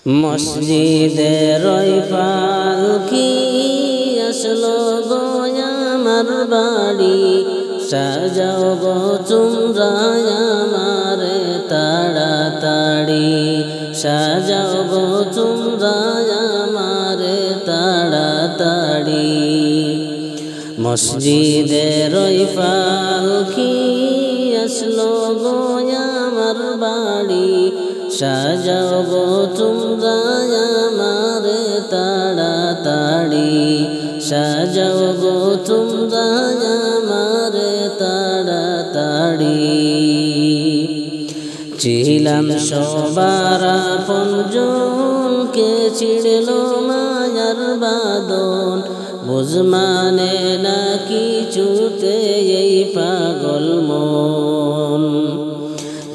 মসজিদের ওই পালকি আসলো গো আমার বাড়ি, সাজাও গো তোমরা আমারে তাড়াতাড়ি, সাজাও গো তোমরা আমারে তাড়াতাড়ি। মসজিদের ওই পালকি আসলো গো আমার বাড়ি, সাজাও গো তোমরা আমারে তাড়াতাড়ি, সাজাও গো তোমরা আমারে তাড়াতাড়ি। ছিলাম সবার আপনজন, কে ছিড়লো মায়ার বাঁধন, বুঝ মানে না কিছুতে এই পাগল মন।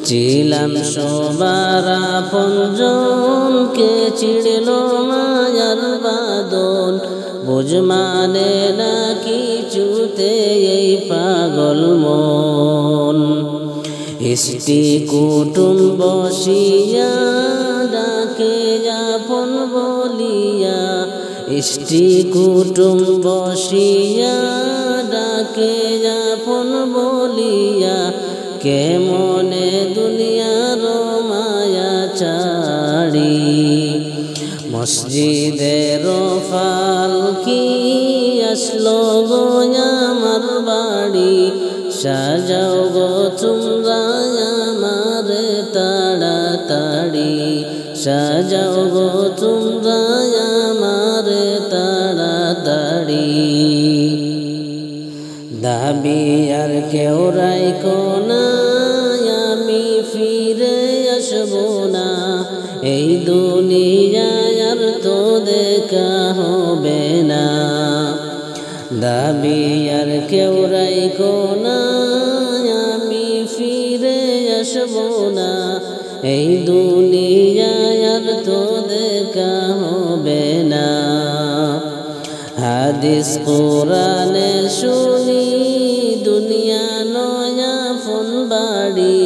ছিলাম সবার আপনজন, কে ছিড়লো মায়ার বাঁধন, বুঝ মানে না কিছুতে এই পাগল মন। ইষ্টি কুটুম বসিয়া ডাকে আপন বলিয়া, ইষ্টি কুটুম বসিয়া ডাকে আপন বলিয়া, কেমনে দুনিয়ার মায়া ছাড়ি। মসজিদের পালকি আসলো গো আমার বাড়ি, সাজাও গো তোমরা আমারে তাড়াতাড়ি, সাজাও গো তোমরা আমারে তাড়াতাড়ি। দাবি আর কেউ রাইখো না, আমি ফিরে আসবো না, এই দুনিয়ায় আর তো দেখা হবে না। দাবি আর কেউ রাইখো না, আমি ফিরে আসবো না, এই দুনিয়ায় আর তো দেখা হবে না। হাদিস কোরআনে শুনি দুনিয়া নয় আপন বাড়ি,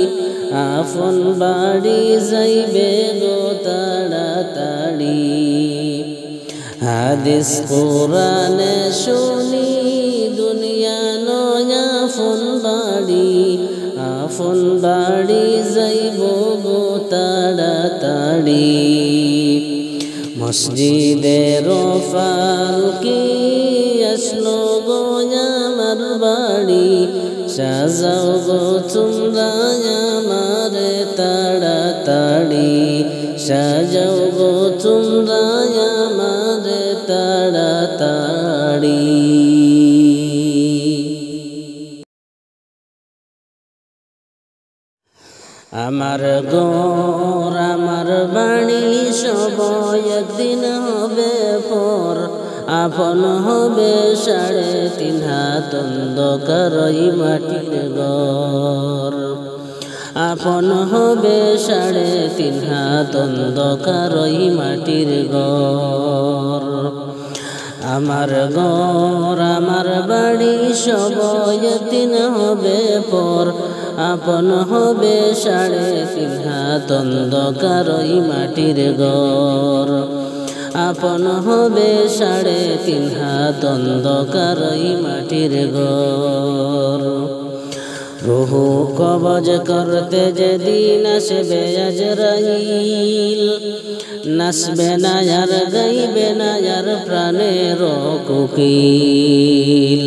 আপন বাড়ি যাইবে গো তাড়াতাড়ি। হাদিস কোরআনে শুনি দুনিয়া নয় আপন বাড়ি, আপন বাড়ি যাইব গো তাড়াতাড়ি। মসজিদের পালকি আসলো গো আমার বাড়ি, সাজাও গো তোমরা আমারে তাড়াতাড়ি, সাজাও গো তোমরা আমারে তাড়াতাড়ি। আমার ঘর আমার বাড়ি সবাই একদিন হবে পর, আপন হবে 3.5 হাত অন্ধকার ওই মাটির ঘর, আপন হবে 3.5 হাত অন্ধকার ওই মাটির ঘর। আমার ঘর আমার বাড়ি সবাই একদিন হবে পর, আপন হবে 3.5 হাত অন্ধকার ওই মাটির ঘর, আপন হবে 3.5 হাত অন্ধকার ওই মাটির ঘর। রুহু কবজ করতে যেদিন আসবে আজরাইল, নাচবে না আর গাইবে না আর প্রাণের কোকিল।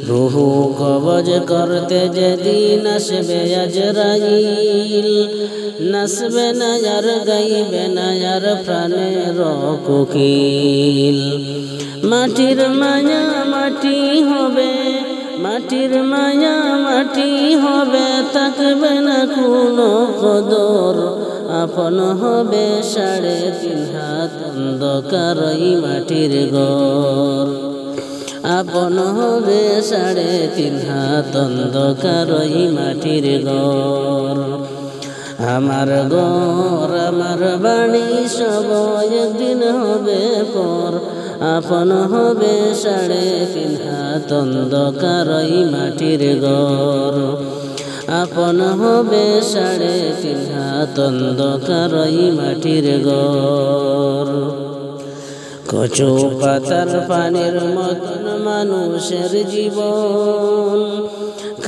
রুহু কবজ করতে যেদিন আসবে আজরাইল, নাচবে না আর গাইবে না আর প্রাণের কোকিল। মাটির মায়া মাটি হবে, মাটির মায়া মাটি হবে, থাকবে না কোনো কদর, আপন হবে 3.5 হাত অন্ধকার ওই মাটির ঘর, আপন হবে 3.5 হাত অন্ধকার ওই মাটির ঘর। আমার ঘর আমার বাড়ি সবাই একদিন হবে পর, আপন হবে 3.5 হাত অন্ধকার ওই মাটির ঘর, আপন হবে 3.5 হাত অন্ধকার এই মাটির ঘর। কচু পাতার পানির মতন মানুষের জীবন,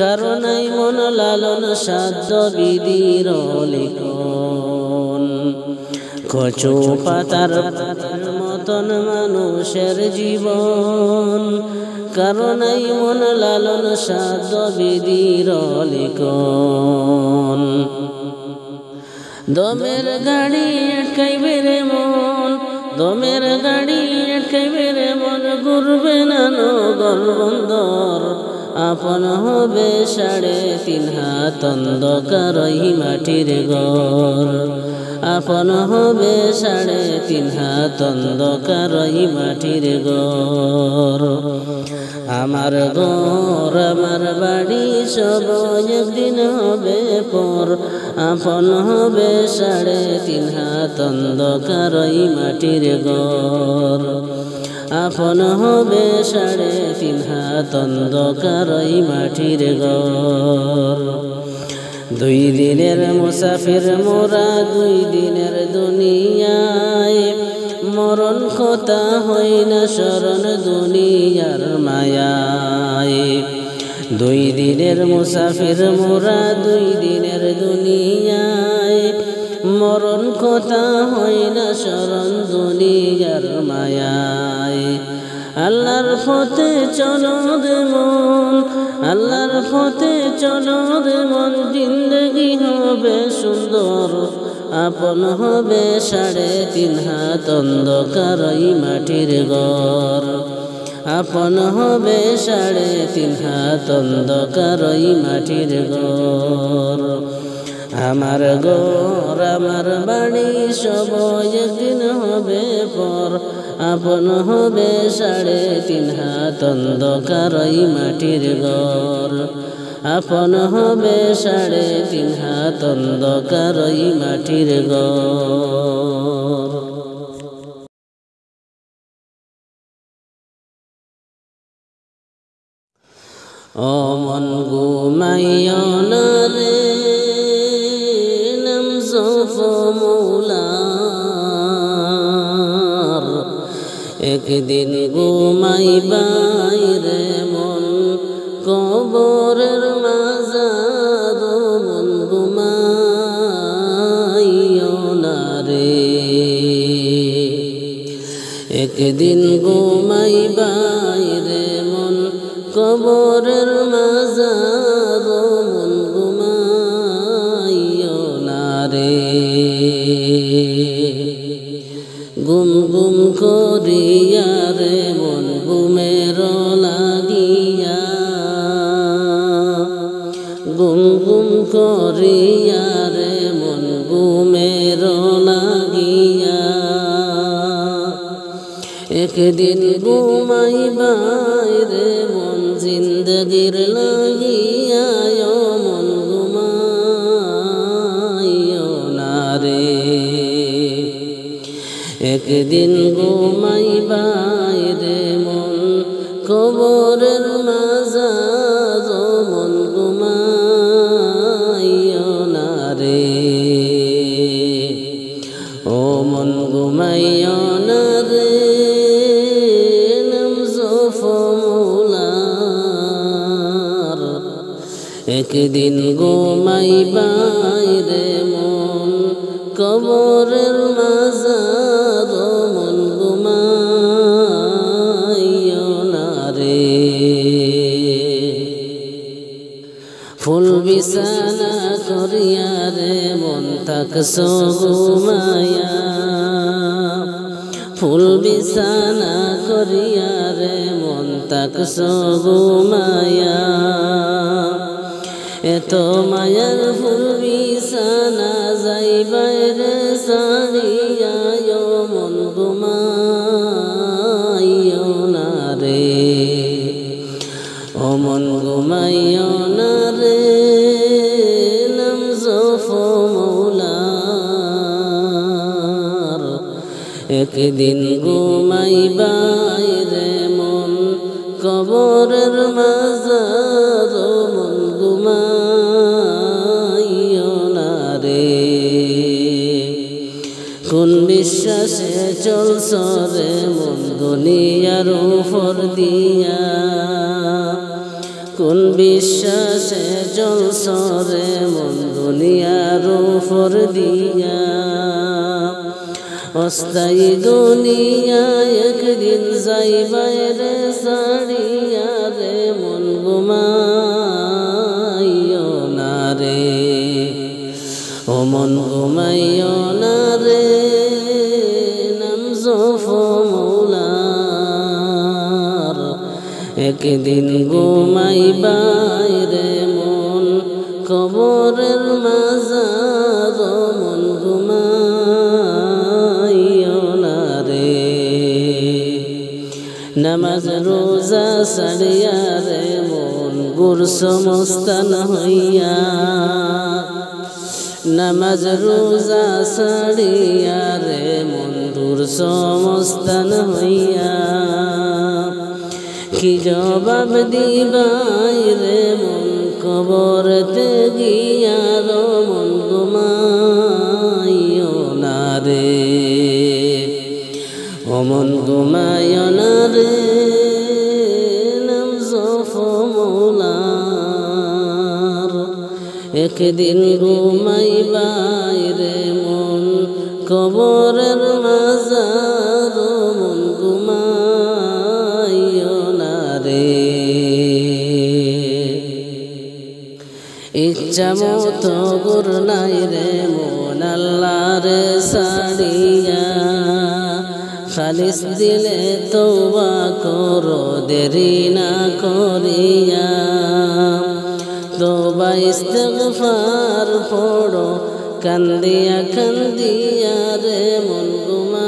কারণাই মন লালন সাধ্য বিধির লিখন। কচু পাতার পানির মতন মানুষের জীবন, কারণাই মন লালন সাধ্য বিধির লিখন। দমের গাড়ি আটকাইবে রে মন, দমের গাড়ি আটকাইবে রে মন, ঘুরবে না নগর বন্দর। আপন হবে 3.5 হাত অন্ধকার এই মাটির ঘর। আপন হবে 3.5 হাত অন্ধকার এই মাটির ঘর। আমার ঘর আমার বাড়ি সব একদিন হবে পর। আপন হবে 3.5 হাত অন্ধকার এই মাটির ঘর। আপন হবে 3.5 হাত অন্ধকার এই মাটির ঘর। 2 দিনের মুসাফির মোরা 2 দিনের দুনিয়ায়, মরণ কথা হয় না স্মরণ দুনিয়ার মায়ায়। 2 দিনের মুসাফির মোরা 2 দিনের দুনিয়ায়, মরণ কথা হয় না স্মরণ দুনিয়ার মায়ায়। আল্লাহর পথে চলো রে মন, আল্লাহর পথে চলো রে মন, জিন্দগি হবে সুন্দর। আপন হবে 3.5 হাত অন্ধকার এই মাটির ঘর। আপন হবে 3.5 হাত অন্ধকার এই মাটির ঘর। আমার ঘর আমার বাড়ি সব একদিন হবে পর। আপন হবে 3.5 হাত অন্ধকার এই মাটির ঘর। আপন হবে 3.5 হাত অন্ধকার এই মাটির ঘর। ও মন ঘুমাইও না রে, নাম জপ মৌলার। একদিন ঘুমাইবাই রে মন কবরের মাঝার। মন ঘুমাইও না রে, একদিন ঘুমাইবাই রে মন কবরের মাঝার। মন ঘুমাইও না রে, গুম গুম করিয়া রে মন ঘুমের লাগিয়া। গুম গুম করিয়া রে মন ঘুমের লাগিয়া। একদিন ঘুমাইবাই রে মন জিন্দগির লাগিয়া। মন ঘুমাইও না রে, একদিন ঘুমাইবাই রে মন কবরের মাঝার। মন ঘুমাইও না রে, ও মন ঘুমাইও না রে, নাম জপ মৌলার। একদিন ঘুমাইবাই রে মন কবরের মাঝার। মন ঘুমাইও না রে, ফুল বিছানা করিয়া রে মন থাকছো ঘুমায়া। ফুল বিছানা করিয়া রে মন থাকছো ঘুমায়া। এত মায়ার ফুল বিছানা যাইবাই রে সারিয়া। মন ঘুমাইও না রে, ও মন ঘুমাইও না রে, নাম জপ মৌলার। একদিন ঘুমাইবাই রে মন কবরের মাঝার। মন ঘুমাইও বিশ্বাসে চলছ রে মন দুনিয়ার উপর দিয়া কোন বিশ্বাসে চলছ রে মন দুনিয়ার উপর দিয়া অস্থায়ী দুনিয়া একদিন যাইবাই রে ছাড়িয়া রে মন ঘুমাইও না রে ও মন ঘুমাইও না রে নাম জপ মৌলার একদিন ঘুমাইবাই রে মন কবরের মাঝার মন ঘুমাইও না রে নামাজ রোজা ছাড়িয়া রে মন গুরসমস্তান হইয়া নামাজ রোজা ছাড়িয়া রে মন দুরসমস্তান হইয়া কি জবাব দিবাই রে মন কবরতে গিয়া রো মন ঘুমাইও না রে ও মন ঘুমাইও না রে নাম জপ মৌলার একদিন ঘুমাইবাই রে মন কবরের মাঝার মন ঘুমাইও না রে ইচ্ছা মতো গুর নাই রে মন আল্লাহর ছাড়িয়া খালিস দিলে তওবা করো দেরি না করিয়া তওবা ইস্তিগফার পড়ো কান্দিয়া কান্দিয়া রে মন ঘুমাইও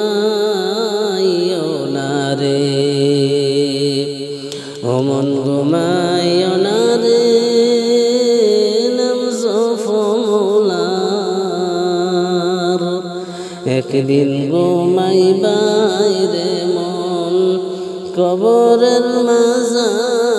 না রে ও মন ঘুমাইও না রে নাম জপ মৌলার একদিন ঘুমাইবাই রে মন কবরের মাঝার